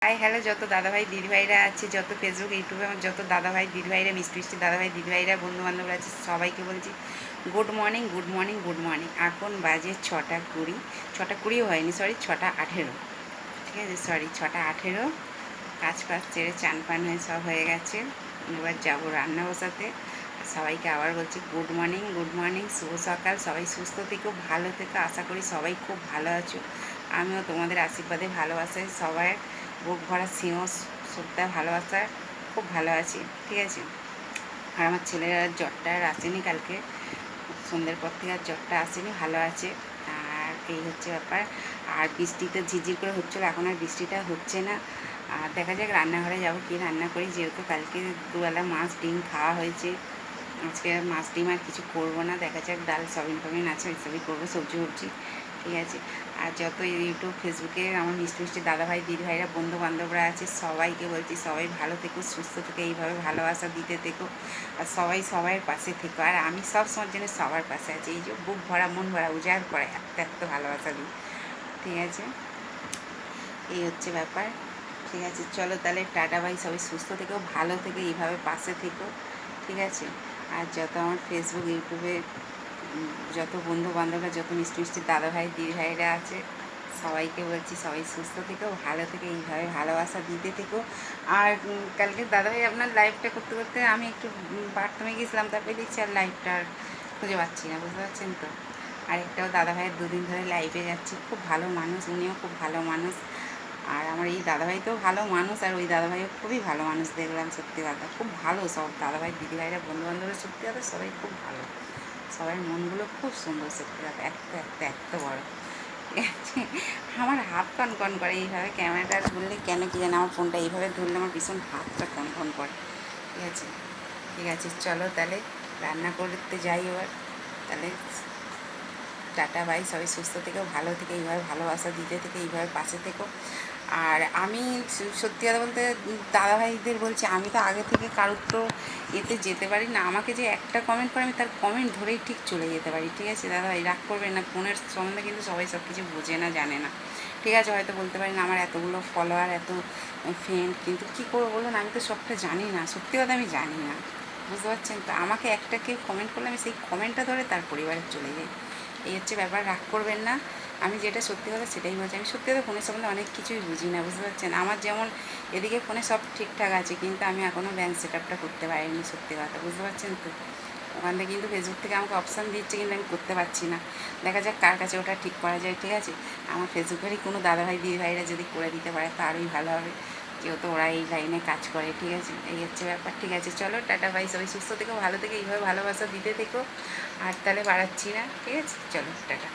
Hi hello, যত দাদাভাই দিদিভাইরা আছে, যত ফেসবুক ইউটিউবে আমার যত দাদাভাই দিদিভাইরা, মিষ্টি মিষ্টি দাদাভাই দিদিভাইরা, বন্ধুবান্ধবরা আছে, সবাইকে বলছি good morning good morning good morning. এখন বাজে 6টা 20, 6টা 20ও হয়নি, সরি 6টা 18, ঠিক আছে, সরি 6টা 18। কাজ ফাজ ছেড়ে চান পান হয়ে সব হয়ে গেছে, এবার যাবো রান্না বসাতে। সবাইকে আবার বলছি গুড মর্নিং গুড মর্নিং, শুভ সকাল। সবাই সুস্থ থেকো, ভালো থেকো, আশা করি সবাই খুব ভালো আছো। আমিও তোমাদের আশীর্বাদে ভালোবাসায় সবাই বুক ভরা স্নেহ শ্রদ্ধা ভালোবাসা খুব ভালো আছি, ঠিক আছে। আর আমার ছেলের আর জ্বরটা আর আসেনি, কালকে সন্ধ্যের পর থেকে আর জ্বরটা আসেনি, ভালো আছে। আর এই হচ্ছে ব্যাপার। আর বৃষ্টিতে ঝিরঝির করে হচ্ছিলো, এখন আর বৃষ্টিটা হচ্ছে না। আর দেখা যাক রান্নাঘরে যাবো কি রান্না করি, যেহেতু কালকে দুবেলা মাছ ডিম খাওয়া হয়েছে। আজকে মাছ ডিম আর কিছু করবো না, দেখা যাক ডাল সবিন ফবিন আছে ওইসবই করবো, সবজি সবজি, ঠিক আছে। আর যত ইউটিউব ফেসবুকে আমার মিষ্টি মিষ্টি দাদাভাই দিদিভাইরা বন্ধু বান্ধবরা আছে, সবাইকে বলছি সবাই ভালো থেকো, সুস্থ থেকে, এইভাবে ভালোবাসা দিতে থেকো, আর সবাই সবার পাশে থেকো। আর আমি সব সময়ের জন্য সবার পাশে আছি, এই যে বুক ভরা মন ভরা উজাড় করে এত এত ভালোবাসা দিই, ঠিক আছে। এই হচ্ছে ব্যাপার, ঠিক আছে। চলো তাহলে টাটা বাই, সবাই সুস্থ থেকো, ভালো থেকো, এইভাবে পাশে থেকো, ঠিক আছে। আর যত আমার ফেসবুক ইউটিউবে যত বন্ধু বান্ধবরা, যত মিষ্টি মিষ্টি দাদাভাই দিদিভাইরা আছে, সবাইকে বলছি সবাই সুস্থ থেকো, ভালো থেকে, এইভাবে ভালোবাসা দিতে থেকো। আর কালকে দাদাভাই আপনার লাইভটা করতে করতে আমি একটু বাথরুমে গেছিলাম, তারপরে দেখছি আর লাইভটা আর খুঁজে পাচ্ছি না, বুঝতে পারছেন তো। আরেকটাও দাদাভাইয়ের 2 দিন ধরে লাইভে যাচ্ছি, খুব ভালো মানুষ, উনিও খুব ভালো মানুষ। আর আমার এই দাদাভাই তো ভালো মানুষ, আর ওই দাদাভাইও খুবই ভালো মানুষ দেখলাম, সত্যি কথা খুব ভালো। সব দাদাভাই দিদিভাইরা বন্ধুবান্ধবরা সত্যি কথা সবাই খুব ভালো, সবার মনগুলো খুব সুন্দর, সত্যি কথা এত এত এত বড়, ঠিক আছে। আমার হাত কন করে এইভাবে ক্যামেরাটা ধরলে, কেন কি জানে আমার ফোনটা এইভাবে ধরলে আমার ভীষণ হাতটা কন করে, ঠিক আছে। ঠিক আছে, চলো তাহলে রান্না করতে যাই এবার, তাহলে টাটা বাই, সবাই সুস্থ থেকো, ভালো থেকে, এইভাবে ভালোবাসা দিতে থেকে, এইভাবে পাশে থেকো। আর আমি সত্যি কথা বলতে দাদাভাইদের বলছি, আমি তো আগে থেকে কারোর তো এতে যেতে পারি না, আমাকে যে একটা কমেন্ট করে আমি তার কমেন্ট ধরেই ঠিক চলে যেতে পারি, ঠিক আছে। দাদাভাই রাগ করবেন না, ফোনের সম্বন্ধে কিন্তু সবাই সব কিছু বোঝে না, জানে না, ঠিক আছে। হয়তো বলতে পারি না আমার এতগুলো ফলোয়ার, এত ফ্রেন্ড, কিন্তু কী করবো বলুন, আমি তো সবটা জানি না, সত্যি কথা আমি জানি না, বুঝতে পারছেন তো। আমাকে একটা কেউ কমেন্ট করলে আমি সেই কমেন্টটা ধরে তার পরিবারে চলে যাই, এই হচ্ছে ব্যাপার, রাগ করবেন না। আমি যেটা সত্যি কথা সেটাই বলছি, আমি সত্যি কথা ফোনের সম্বন্ধে অনেক কিছুই বুঝি না, বুঝতে পারছেন। আমার যেমন এদিকে ফোনে সব ঠিকঠাক আছে, কিন্তু আমি এখনও ব্যাঙ্ক সেট আপটা করতে পারিনি, সত্যি কথা, বুঝতে পারছেন তো। ওখান থেকে কিন্তু ফেসবুক থেকে আমাকে অপশান দিচ্ছে, কিন্তু আমি করতে পারছি না। দেখা যাক কার কাছে ওটা ঠিক করা যায়, ঠিক আছে। আমার ফেসবুকেরই কোনো দাদাভাই দিদিভাইরা যদি করে দিতে পারে তো আরোই ভালো হবে, যেহেতু ওরা এই লাইনে কাজ করে, ঠিক আছে। এই হচ্ছে ব্যাপার, ঠিক আছে। চলো টাটা ভাই, সবাই সুস্থ থেকো, ভালো থেকো, এইভাবে ভালোবাসা দিতে থেকো। আর তাহলে বাড়াচ্ছি না, ঠিক আছে, চলো টাটা।